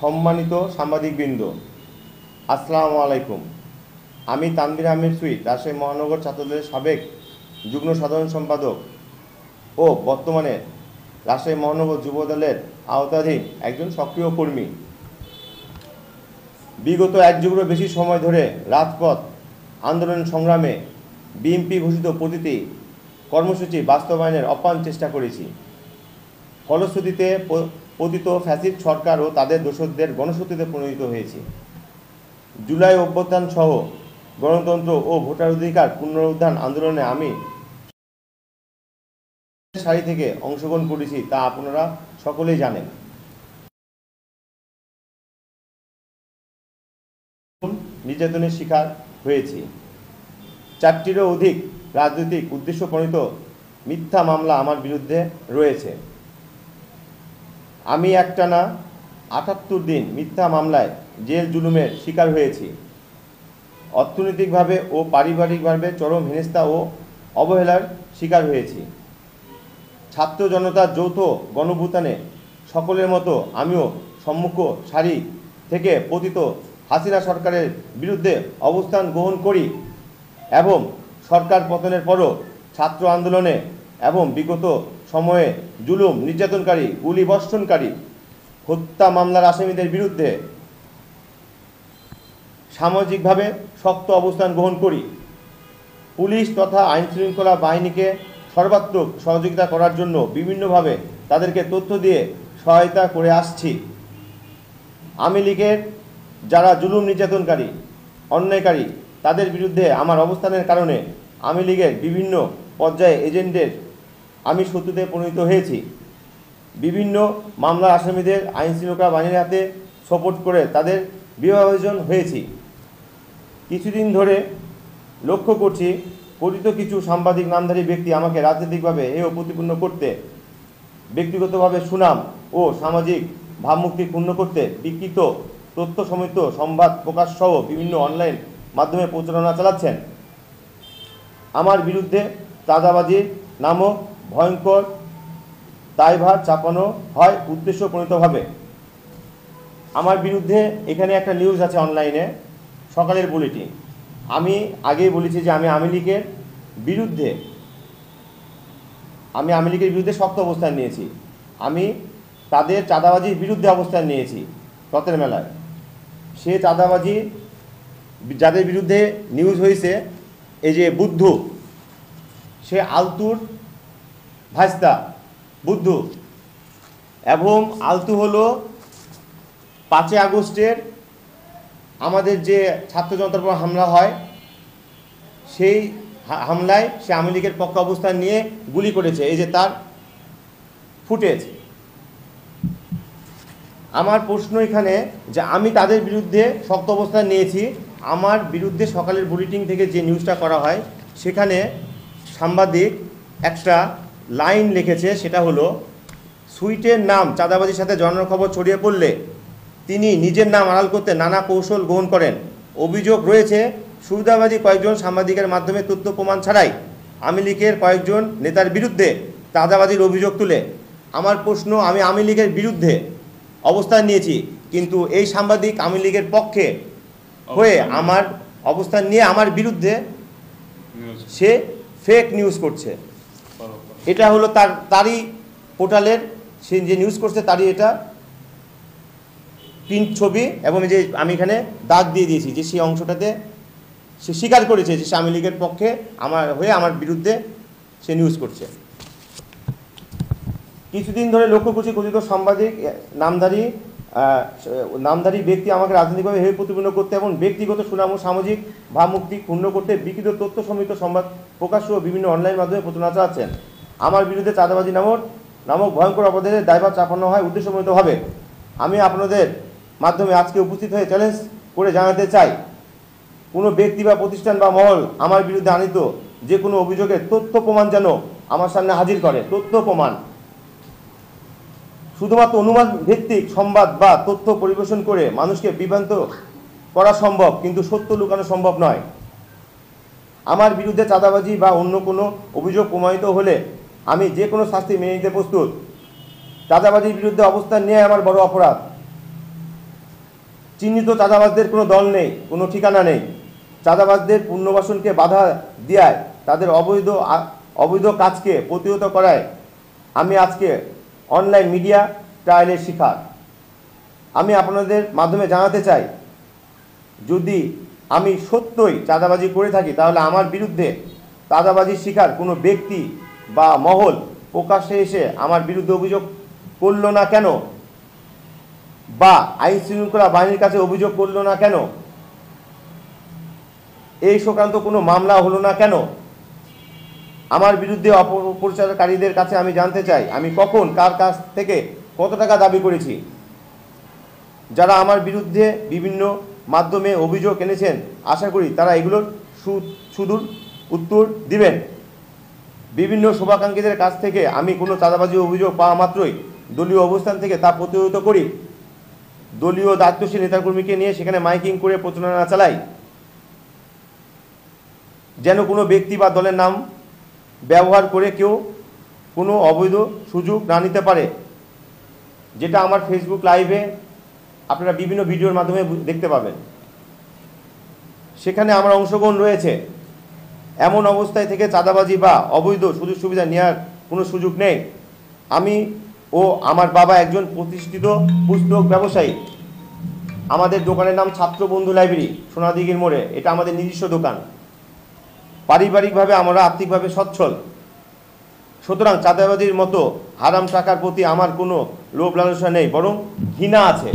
সম্মানিত সাংবাদিকবৃন্দ, আসসালামু আলাইকুম। আমি তানভীর আহমেদ সুইট, রাজশাহী মহানগর ছাত্রদলের সাবেক যুগ্ম সাধারণ সম্পাদক ও বর্তমানে রাজশাহী মহানগর যুবদলের আওতাধীন একজন সক্রিয় কর্মী। বিগত এক যুগেরও বেশি সময় ধরে রাজপথ আন্দোলন সংগ্রামে বিএনপি ঘোষিত প্রতিটি কর্মসূচি বাস্তবায়নের আপ্রাণ চেষ্টা করেছি। ফলশ্রুতিতে পতিত ফ্যাসিস্ট সরকার ও তাদের দোসরদের গণশক্তিতে পরিণত হয়েছে। জুলাই অভ্যুত্থান সহ গণতন্ত্র ও ভোটাধিকার পুনরুদ্ধার আন্দোলনে আমি সারি থেকে অংশগ্রহণ করেছি, তা আপনারা সকলেই জানেন। নির্যাতনের শিকার হয়েছি। 4টিরও অধিক রাজনৈতিক উদ্দেশ্য প্রণীত মিথ্যা মামলা আমার বিরুদ্ধে রয়েছে। আমি একটানা 78 দিন মিথ্যা মামলায় জেল জুলুমের শিকার হয়েছি। অর্থনৈতিকভাবে ও পারিবারিকভাবে চরম হেনস্থা ও অবহেলার শিকার হয়েছি। ছাত্র জনতার যৌথ গণভ্যুত্থানে সকলের মতো আমিও সম্মুখ সারি থেকে পতিত হাসিনা সরকারের বিরুদ্ধে অবস্থান গ্রহণ করি এবং সরকার পতনের পরও ছাত্র আন্দোলনে এবং বিগত সময়ে জুলুম নির্যাতনকারী, গুলিবর্ষণকারী, হত্যা মামলার আসামিদের বিরুদ্ধে সামাজিকভাবে শক্ত অবস্থান গ্রহণ করি। পুলিশ তথা আইনশৃঙ্খলা বাহিনীকে সর্বাত্মক সহযোগিতা করার জন্য বিভিন্নভাবে তাদেরকে তথ্য দিয়ে সহায়তা করে আসছি। আওয়ামী লীগের যারা জুলুম নির্যাতনকারী, অন্যায়কারী, তাদের বিরুদ্ধে আমার অবস্থানের কারণে আওয়ামী লীগের বিভিন্ন পর্যায়ে এজেন্টদের আমি শত্রুতে পরিণত হয়েছি। বিভিন্ন মামলার আসামিদের আইনশৃঙ্খলা বাহিনীর হাতে সাপোর্ট করে তাদের বিভাজন হয়েছি। কিছুদিন ধরে লক্ষ্য করছি পতিত কিছু সাংবাদিক নামধারী ব্যক্তি আমাকে রাজনৈতিকভাবে হেয় প্রতিপন্ন করতে, ব্যক্তিগতভাবে সুনাম ও সামাজিক ভাবমুক্তি পূর্ণ করতে বিকৃত তথ্য সমেত সংবাদ প্রকাশ সহ বিভিন্ন অনলাইন মাধ্যমে প্রচারণা চালাচ্ছেন। আমার বিরুদ্ধে চাঁদাবাজির নামক ভয়ঙ্কর দায়ভার চাপানো হয় উদ্দেশ্যপ্রণীতভাবে। আমার বিরুদ্ধে এখানে একটা নিউজ আছে অনলাইনে, সকালের বুলেটিন। আমি আগেই বলেছি যে আমি আওয়ামী লীগের বিরুদ্ধে শক্ত অবস্থান নিয়েছি। আমি তাদের চাঁদাবাজির বিরুদ্ধে অবস্থান নিয়েছি রথের মেলায়। সে চাঁদাবাজি যাদের বিরুদ্ধে নিউজ হয়েছে, এই যে বুদ্ধু, সে আলতুর ভাইস্তা বুদ্ধু, এবং আলতু হলো 5 আগস্টের আমাদের যে ছাত্র জনতার উপর হামলা হয়, সেই হামলায় সে আওয়ামী লীগের পক্ষে অবস্থান নিয়ে গুলি করেছে। এই যে তার ফুটেজ। আমার প্রশ্ন এখানে যে আমি তাদের বিরুদ্ধে শক্ত অবস্থান নিয়েছি। আমার বিরুদ্ধে সকালের বুলেটিন থেকে যে নিউজটা করা হয়, সেখানে সাংবাদিক একটা লাইন লিখেছে, সেটা হলো সুইটের নাম চাঁদাবাজির সাথে জড়ানোর খবর ছড়িয়ে পড়লে তিনি নিজের নাম আড়াল করতে নানা কৌশল গ্রহণ করেন। অভিযোগ রয়েছে সুবিধাবাদী কয়েকজন সাংবাদিকের মাধ্যমে তথ্য প্রমাণ ছাড়াই আওয়ামী লীগের কয়েকজন নেতার বিরুদ্ধে চাঁদাবাজির অভিযোগ তুলে। আমার প্রশ্ন, আমি আওয়ামী লীগের বিরুদ্ধে অবস্থান নিয়েছি, কিন্তু এই সাংবাদিক আওয়ামী লীগের পক্ষে হয়ে আমার অবস্থান নিয়ে আমার বিরুদ্ধে সে ফেক নিউজ করছে। এটা হলো তারই পোর্টালের, সে যে নিউজ করছে তারই এটা প্রিন্ট ছবি, এবং যে আমি এখানে দাগ দিয়ে দিয়েছি যে সেই অংশটাতে সে স্বীকার করেছে যে আওয়ামী লীগের পক্ষে আমার বিরুদ্ধে সে নিউজ করছে। কিছুদিন ধরে লক্ষ্য করছি কথিত সাংবাদিক নামধারী ব্যক্তি আমাকে রাজনৈতিকভাবে হেয় প্রতিপন্ন করতে এবং ব্যক্তিগত সুনাম ও সামাজিক ভাবমুক্তি ক্ষুণ্ণ করতে বিকৃত তথ্য সমেত সংবাদ প্রকাশ ও বিভিন্ন অনলাইন মাধ্যমে প্রচারণা চালাচ্ছেন। আমার বিরুদ্ধে চাঁদাবাজি নামক ভয়ঙ্কর অপরাধের দায়ভার চাপানো হয় উদ্দেশ্যপ্রণীতভাবে। আমি আপনাদের মাধ্যমে আজকে উপস্থিত হয়ে চ্যালেঞ্জ করে জানাতে চাই, কোনো ব্যক্তি বা প্রতিষ্ঠান বা মহল আমার বিরুদ্ধে আনিত যে কোনো অভিযোগের তথ্য প্রমাণ যেন আমার সামনে হাজির করে। তথ্য প্রমাণ, শুধুমাত্র অনুমান ভিত্তিক সংবাদ বা তথ্য পরিবেশন করে মানুষকে বিভ্রান্ত করা সম্ভব, কিন্তু সত্য লুকানো সম্ভব নয়। আমার বিরুদ্ধে চাঁদাবাজি বা অন্য কোনো অভিযোগ প্রমাণিত হলে আমি যে কোনো শাস্তি মেনে নিতে প্রস্তুত। চাঁদাবাজির বিরুদ্ধে অবস্থান নিয়ে আমার বড় অপরাধ। চিহ্নিত চাঁদাবাজদের কোনো দল নেই, কোনো ঠিকানা নেই। চাঁদাবাজদের পুনর্বাসনকে বাধা দেওয়ায়, তাদের অবৈধ কাজকে প্রতিহত করায় আমি আজকে অনলাইন মিডিয়া ট্রায়ালের শিকার। আমি আপনাদের মাধ্যমে জানাতে চাই, যদি আমি সত্যই চাঁদাবাজি করে থাকি, তাহলে আমার বিরুদ্ধে চাঁদাবাজির শিকার কোনো ব্যক্তি বা মহল প্রকাশ্যে এসে আমার বিরুদ্ধে অভিযোগ করলো না কেন, বা আইন শৃঙ্খলা বাহিনীর কাছে অভিযোগ করলো না কেন, এই সংক্রান্ত কোনো মামলা হলো না কেন? আমার বিরুদ্ধে অপপ্রচারকারীদের কাছে আমি জানতে চাই, আমি কখন কার কাছ থেকে কত টাকা দাবি করেছি। যারা আমার বিরুদ্ধে বিভিন্ন মাধ্যমে অভিযোগ এনেছেন, আশা করি তারা এগুলোর সুদূর উত্তর দিবেন। বিভিন্ন শুভাকাঙ্ক্ষীদের কাছ থেকে আমি কোনো চাঁদাবাজি অভিযোগ পাওয়া মাত্রই দলীয় অবস্থান থেকে তা প্রতিহত করি। দলীয় দায়িত্বশীল নেতাকর্মীকে নিয়ে সেখানে মাইকিং করে প্রচারণা চালাই, যেন কোনো ব্যক্তি বা দলের নাম ব্যবহার করে কেউ কোনো অবৈধ সুযোগ না নিতে পারে। যেটা আমার ফেসবুক লাইভে আপনারা বিভিন্ন ভিডিওর মাধ্যমে দেখতে পাবেন। সেখানে আমার অংশগ্রহণ রয়েছে। এমন অবস্থায় থেকে চাঁদাবাজি বা অবৈধ সুযোগ সুবিধা নেওয়ার কোনো সুযোগ নেই। আমি ও আমার বাবা একজন প্রতিষ্ঠিত পুস্তক ব্যবসায়ী। আমাদের দোকানের নাম ছাত্র বন্ধু লাইব্রেরি, সোনাদিঘির মোড়ে। এটা আমাদের নিজস্ব দোকান। পারিবারিকভাবে আমরা আর্থিকভাবে সচ্ছল। সুতরাং চাঁদাবাজির মতো হারাম টাকার প্রতি আমার কোনো লোভ লালসা নেই, বরং ঘৃণা আছে।